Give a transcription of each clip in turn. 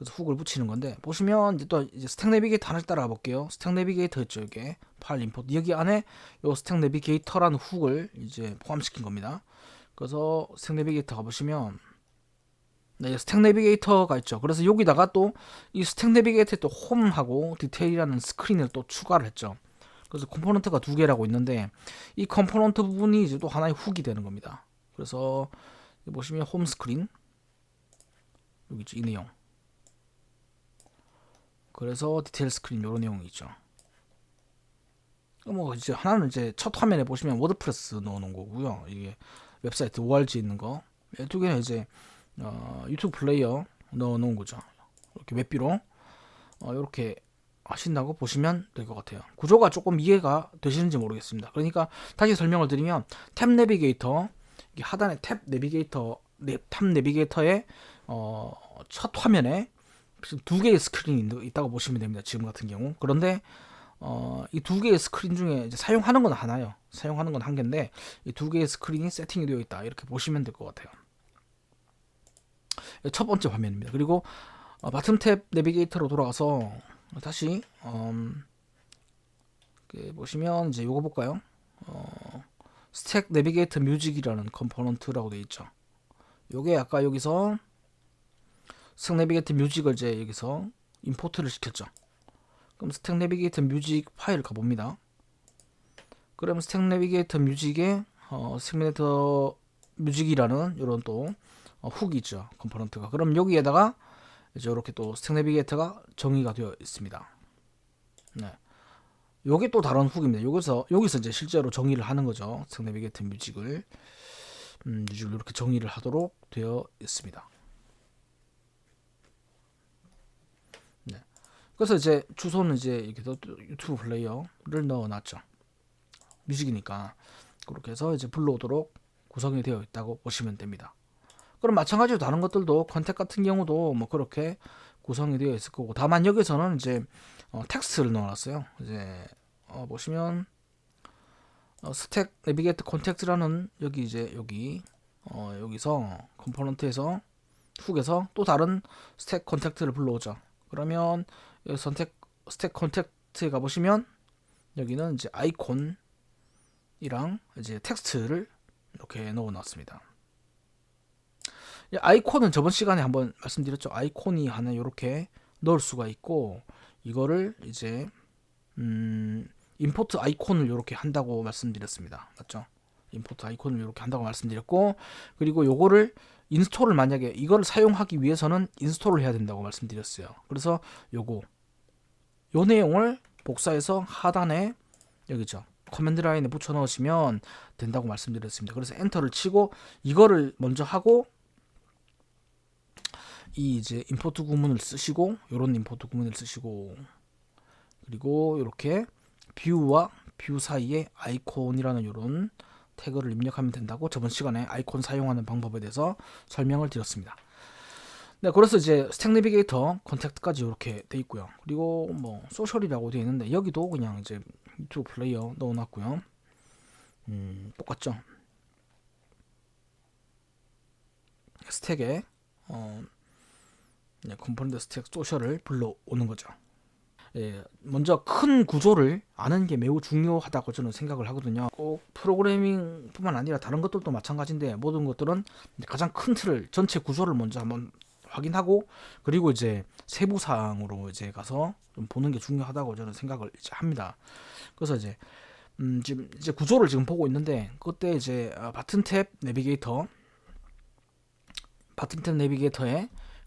그래서 훅을 붙이는 건데, 보시면 이제 또 이제 스택 내비게이터 하나씩 따라가 볼게요. 스택 내비게이터 있죠, 이게 파일 임포트. 여기 안에 요 스택 내비게이터라는 훅을 이제 포함시킨 겁니다. 그래서 스택 내비게이터 가보시면, 네, 스택 내비게이터가 있죠. 그래서 여기다가 또 이 스택 내비게이터에 또 홈하고 디테일이라는 스크린을 또 추가를 했죠. 그래서 컴포넌트가 두 개라고 있는데, 이 컴포넌트 부분이 이제 또 하나의 훅이 되는 겁니다. 그래서 보시면 홈 스크린, 여기 있죠, 이 내용. 그래서 디테일 스크린 이런 내용이 있죠. 뭐 이제 하나는 이제 첫 화면에 보시면 워드프레스 넣어놓은 거고요. 이게 웹사이트 ORG 있는 거. 두 개는 이제 유튜브 플레이어 넣어놓은 거죠. 이렇게 웹비로 이렇게 하신다고 보시면 될 것 같아요. 구조가 조금 이해가 되시는지 모르겠습니다. 그러니까 다시 설명을 드리면, 탭 내비게이터, 이게 하단에 탭 내비게이터의 첫 화면에 두 개의 스크린이 있다고 보시면 됩니다. 지금 같은 경우. 그런데 이 두 개의 스크린 중에 이제 사용하는 건 하나요. 사용하는 건 한 개인데, 이 두 개의 스크린이 세팅이 되어 있다, 이렇게 보시면 될 것 같아요. 첫 번째 화면입니다. 그리고 바텀 탭 내비게이터로 돌아가서 다시 보시면 이제 요거 볼까요? 스택 내비게이터 뮤직이라는 컴포넌트라고 되어 있죠. 요게 아까 여기서 스택 내비게이터 뮤직을 이제 여기서 임포트를 시켰죠. 그럼 스택 내비게이터 뮤직 파일 가봅니다. 그럼 스택 내비게이터 뮤직에 스택 내비게이터 뮤직이라는 이런 또 훅이 있죠, 컴포넌트가. 그럼 여기에다가 이제 이렇게 또 스택 내비게이터가 정의가 되어 있습니다. 네. 요게 또 다른 훅입니다. 여기서 이제 실제로 정의를 하는 거죠. 스택 내비게이터 뮤직을 이렇게 정의를 하도록 되어 있습니다. 네. 그래서 이제 주소는 이제 이렇게 유튜브 플레이어를 넣어놨죠. 뮤직이니까 그렇게 해서 이제 불러오도록 구성이 되어 있다고 보시면 됩니다. 그럼 마찬가지로 다른 것들도 컨택 같은 경우도 뭐 그렇게 구성이 되어 있을 거고, 다만 여기서는 이제 텍스트를 넣어놨어요. 이제 보시면 스택 내비게이터 콘택트라는 여기서 컴포넌트에서 훅에서 또 다른 스택 콘택트를 불러오죠. 그러면 여기 스택 콘택트에 가보시면 여기는 이제 아이콘이랑 이제 텍스트를 이렇게 넣어놨습니다. 아이콘은 저번 시간에 한번 말씀드렸죠. 아이콘이 하나 이렇게 넣을 수가 있고, 이거를 이제 임포트 아이콘을 이렇게 한다고 말씀드렸습니다. 맞죠? 임포트 아이콘을 이렇게 한다고 말씀드렸고, 그리고 요거를 인스톨을 만약에 이걸 사용하기 위해서는 인스톨을 해야 된다고 말씀드렸어요. 그래서 요 내용을 복사해서 하단에 여기죠, 커맨드 라인에 붙여 넣으시면 된다고 말씀드렸습니다. 그래서 엔터를 치고 이거를 먼저 하고, 이 이제 임포트 구문을 쓰시고, 요런 임포트 구문을 쓰시고, 그리고 이렇게 뷰와 뷰 사이에 아이콘이라는 요런 태그를 입력하면 된다고 저번 시간에 아이콘 사용하는 방법에 대해서 설명을 드렸습니다. 네, 그래서 이제 스택 내비게이터 컨택트까지 이렇게 돼 있고요. 그리고 뭐 소셜이라고 되어 있는데, 여기도 그냥 이제 유튜브 플레이어 넣어놨고요. 똑같죠? 스택에 컴포넌트 스택 소셜을 불러오는 거죠. 먼저 큰 구조를 아는 게 매우 중요하다고 저는 생각을 하거든요. 꼭 프로그래밍뿐만 아니라 다른 것들도 마찬가지인데, 모든 것들은 가장 큰 틀을, 전체 구조를 먼저 한번 확인하고, 그리고 이제 세부 사항으로 이제 가서 좀 보는 게 중요하다고 저는 생각을 이제 합니다. 그래서 이제 지금 이제 구조를 지금 보고 있는데, 그때 이제 바튼 탭 내비게이터에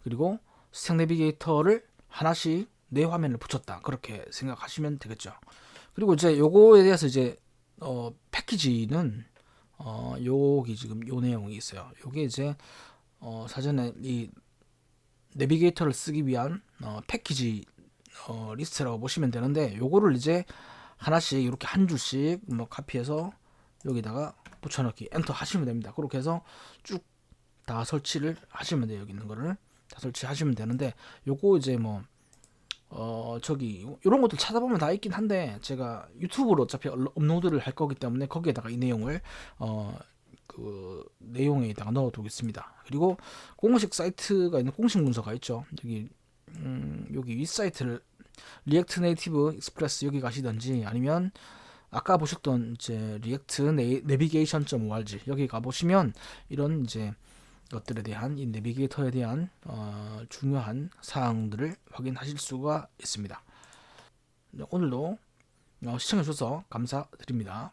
그리고 스택 내비게이터를 하나씩 네 화면을 붙였다, 그렇게 생각하시면 되겠죠. 그리고 이제 요거에 대해서 이제 패키지는 여기 지금 요 내용이 있어요. 요게 이제 사전에 이 내비게이터를 쓰기 위한 패키지 리스트라고 보시면 되는데, 요거를 이제 하나씩 이렇게 한 줄씩 뭐 카피해서 여기다가 붙여넣기 엔터 하시면 됩니다. 그렇게 해서 쭉 다 설치를 하시면 돼요. 여기 있는 거를 다 설치하시면 되는데, 요거 이제 뭐 저기 이런 것도 찾아보면 다 있긴 한데, 제가 유튜브로 어차피 업로드를 할 거기 때문에 거기에다가 이 내용을 그 내용에다가 넣어 두겠습니다. 그리고 공식 사이트가 있는 공식 문서가 있죠. 여기 여기 윗사이트를 리액트 네이티브 익스프레스 여기 가시든지, 아니면 아까 보셨던 이제 리액트 내비게이션.org 여기 가보시면 이런 이제 것들에 대한 이 내비게이터에 대한 중요한 사항들을 확인하실 수가 있습니다. 오늘도 시청해 주셔서 감사드립니다.